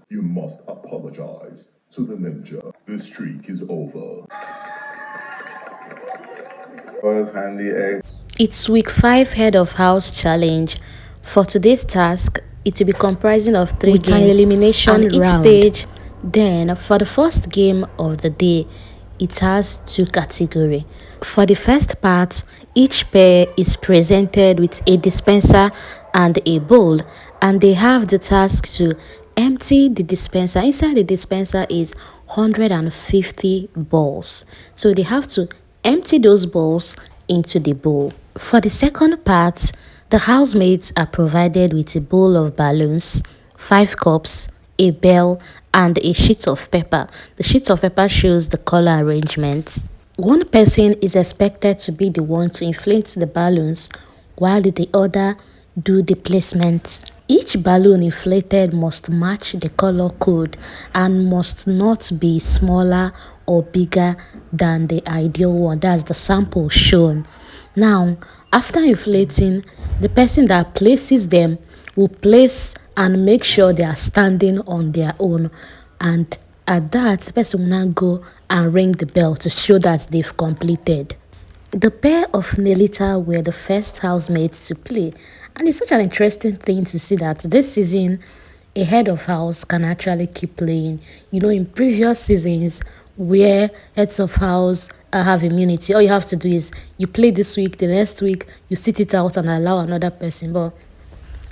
You must apologize to the ninja. The streak is over. Was Handi a It's week 5 head of house challenge. For today's task, it will be comprising of 3 With an games elimination and each round. stage. Then for the first game of the day, it has 2 categories. For the first part, each pair is presented with a dispenser and a bowl, and they have the task to empty the dispenser. Inside the dispenser is 150 balls. So they have to empty those balls into the bowl. For the second part, the housemates are provided with a bowl of balloons, 5 cups, a bell, and a sheet of paper. The sheet of paper shows the color arrangement. One person is expected to be the one to inflate the balloons while the other do the placement. Each balloon inflated must match the color code and must not be smaller or bigger than the ideal one. That's the sample shown. Now, after inflating, the person that places them will place and make sure they are standing on their own, and at that, the person will now go and ring the bell to show that they've completed. The pair of Nelita were the first housemates to play, and it's such an interesting thing to see that this season a head of house can actually keep playing. You know, in previous seasons where heads of house have immunity, all you have to do is you play this week, the next week you sit it out and allow another person. But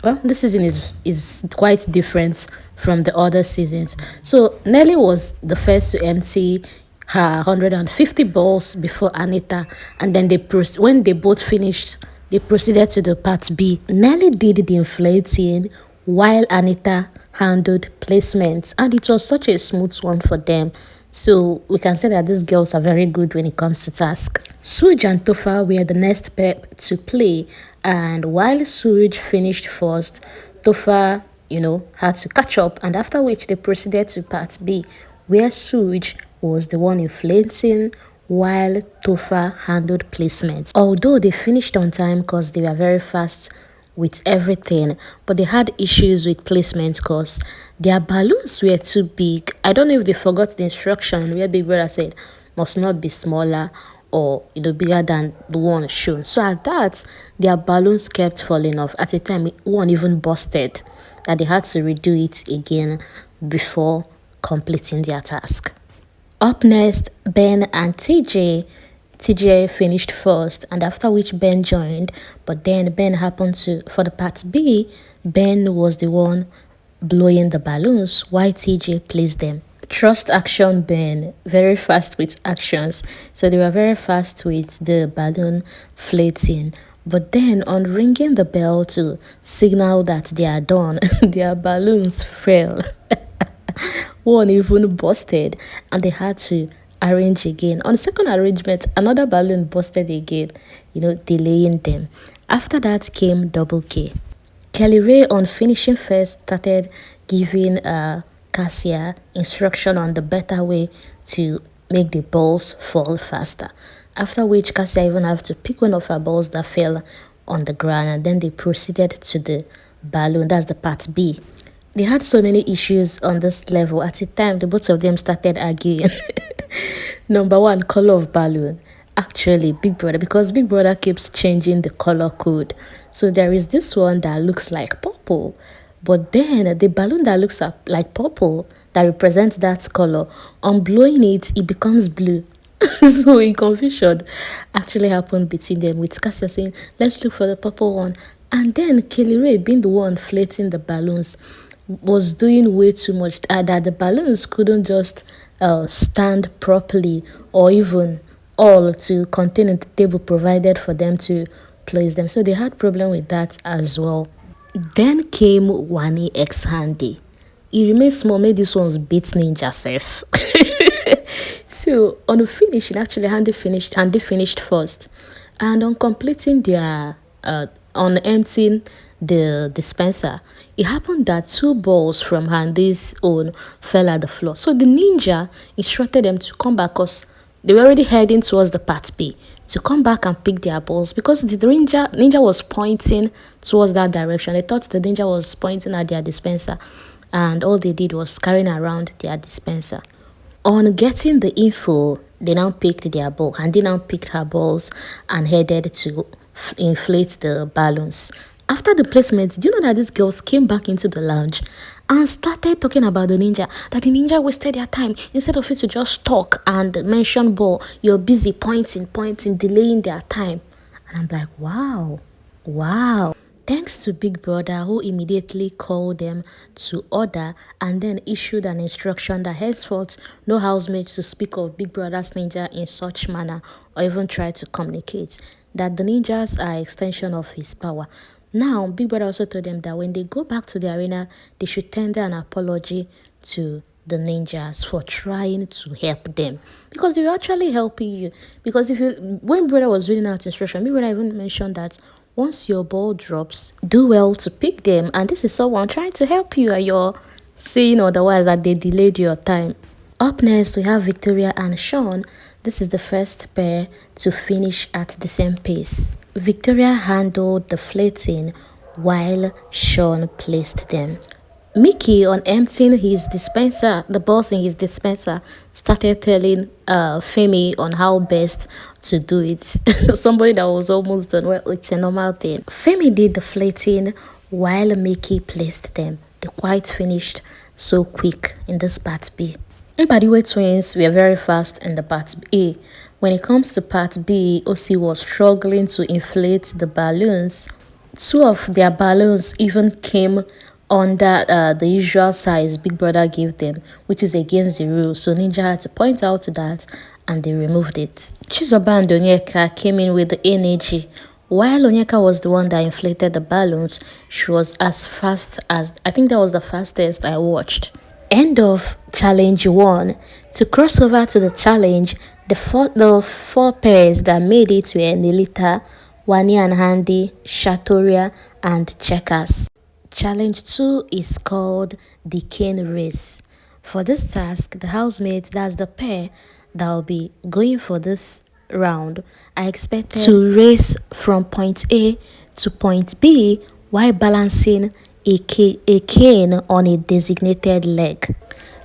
well, this season is quite different from the other seasons. So Nelly was the first to empty her 150 balls before Anita, and then when they both finished, they proceeded to the part B. Nelly did the inflating while Anita handled placements, and it was such a smooth one for them. So we can say that these girls are very good when it comes to task. Suj and Tofa were the next pair to play, and while Suj finished first, Tofa, had to catch up, and after which they proceeded to part B, where Suj was the one inflating while Tofa handled placements. Although they finished on time because they were very fast with everything, but they had issues with placement because their balloons were too big. I don't know if they forgot the instruction where Big Brother said must not be smaller or bigger than the one shown. So at that, their balloons kept falling off. At a time, one even busted, that they had to redo it again before completing their task. Up next, Ben and TJ. TJ finished first, and after which Ben joined, but then Ben happened to, for the part B, Ben was the one blowing the balloons while TJ placed them. Trust action Ben, very fast with actions. So they were very fast with the balloon flating. But then on ringing the bell to signal that they are done, their balloons fell. One even busted, and they had to arrange again. On the second arrangement, another balloon busted again, delaying them. After that came double K. Kelly Ray, on finishing first, started giving Cassia instruction on the better way to make the balls fall faster. After which, Cassia even had to pick one of her balls that fell on the ground, and then they proceeded to the balloon. That's the part B. They had so many issues on this level. At a time, the both of them started arguing. Number one, color of balloon. Actually, Big Brother, because Big Brother keeps changing the color code. So there is this one that looks like purple. But then the balloon that looks like purple, that represents that color, on blowing it, it becomes blue. So a confusion actually happened between them, with Cassia saying, let's look for the purple one. And then Kelly Ray, being the one inflating the balloons, was doing way too much, that the balloons couldn't just stand properly or even all to contain the table provided for them to place them. So they had problem with that as well. Then came Wanni x Handi. It remains small, made this one's beat Ninja self. So on the finishing, actually Handi finished first. And on completing their on emptying the dispenser, it happened that two balls from Handi's own fell at the floor. So the ninja instructed them to come back because they were already heading towards the part B to come back and pick their balls because the ninja was pointing towards that direction. They thought the ninja was pointing at their dispenser, and all they did was carrying around their dispenser. On getting the info, they now picked their ball, and they now picked her balls and headed to inflate the balloons. After the placement, do you know that these girls came back into the lounge and started talking about the ninja? That the ninja wasted their time. Instead of it to just talk and mention ball, you're busy pointing, delaying their time. And I'm like, wow, wow. Thanks to Big Brother, who immediately called them to order and then issued an instruction that henceforth no housemates to speak of Big Brother's ninja in such manner or even try to communicate, that the ninjas are extension of his power. Now, Big Brother also told them that when they go back to the arena, they should tender an apology to the ninjas for trying to help them because they were actually helping you. Because when Brother was reading out instruction, Big Brother even mentioned that once your ball drops, do well to pick them. And this is someone trying to help you, and you're saying otherwise that they delayed your time. Up next, we have Victoria and Shaun. This is the first pair to finish at the same pace. Victoria handled the flating while Shaun placed them. Mickey, on emptying his dispenser, the balls in his dispenser, started telling Femi on how best to do it. Somebody that was almost done. Well, it's a normal thing. Femi did the flating while Mickey placed them. They quite finished so quick in this part B. Mbadiwe twins were very fast in the part A. When it comes to part B, OC was struggling to inflate the balloons. Two of their balloons even came under the usual size Big Brother gave them, which is against the rules. So Ninja had to point out that and they removed it. Chizoba and Onyeka came in with the energy. While Onyeka was the one that inflated the balloons, she was as fast as, I think that was the fastest I watched. End of challenge 1. To cross over to the challenge, the four pairs that made it were Nelita, Wanni and Handi, Shatoria, and Checkers. Challenge 2 is called the cane race. For this task, the housemates, that's the pair that will be going for this round, are expected to race from point A to point B while balancing a cane on a designated leg.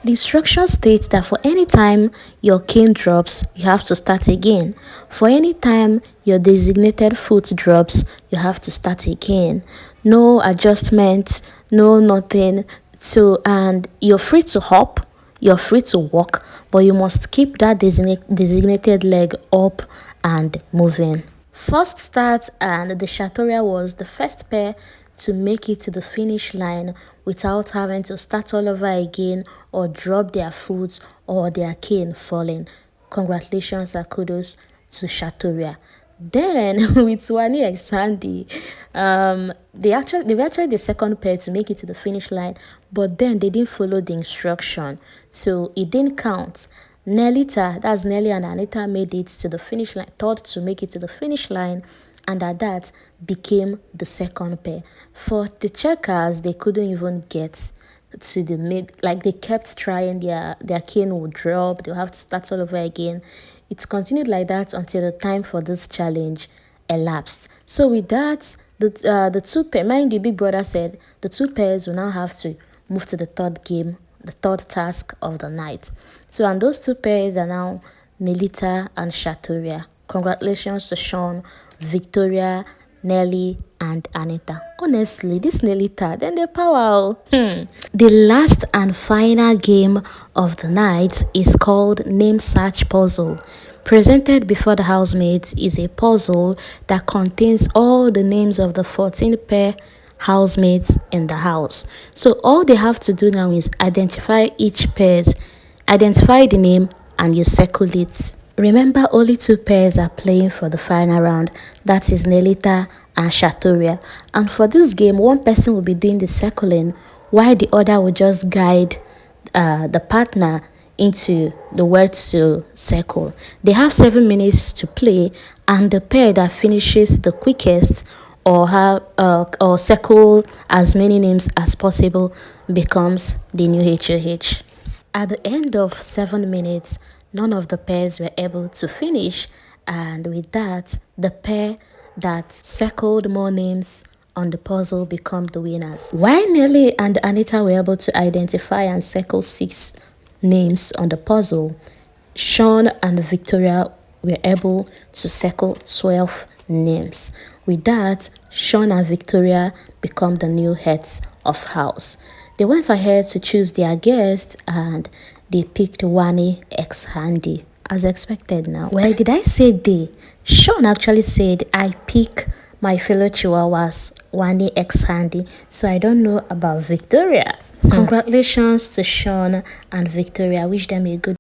The instruction states that for any time your cane drops, you have to start again. For any time your designated foot drops, you have to start again. No adjustments, no nothing. So, and you're free to hop, you're free to walk, but you must keep that designated leg up and moving. First start, and the Shatoria was the first pair to make it to the finish line without having to start all over again or drop their foot or their cane falling. Congratulations and kudos to Shatoria. Then with Wanni and Handi, they were actually the second pair to make it to the finish line, but then they didn't follow the instruction, so it didn't count. Nelita, that's Nelly and Anita, made it to the finish line, thought to make it to the finish line, and at that became the second pair. For the Checkers, they couldn't even get to the mid, like they kept trying, their cane would drop, they'll have to start all over again. It continued like that until the time for this challenge elapsed. So with that, the two pair, mind you, Big Brother said the two pairs will now have to move to the third game, the third task of the night. So, and those two pairs are now Nelita and Shatoria. Congratulations to Shaun, Victoria, Nelly, and Anita. Honestly, this Nelita, then the power. The last and final game of the night is called Name Search Puzzle. Presented before the housemates is a puzzle that contains all the names of the 14 pair housemates in the house. So all they have to do now is identify identify the name, and you circle it. Remember, only two pairs are playing for the final round. That is Nelita and Shatoria. And for this game, one person will be doing the circling while the other will just guide the partner into the words to circle. They have 7 minutes to play, and the pair that finishes the quickest or have or circle as many names as possible becomes the new HOH. At the end of 7 minutes, none of the pairs were able to finish, and with that, the pair that circled more names on the puzzle become the winners. While Nelly and Anita were able to identify and circle 6 names on the puzzle, Shaun and Victoria were able to circle 12 names. With that, Shaun and Victoria become the new heads of house. They went ahead to choose their guest and they picked Wanni x Handi as expected now. Well, did I say they? Shaun actually said I pick my fellow chihuahuas Wanni x Handi, so I don't know about Victoria. Congratulations to Shaun and Victoria. I wish them a good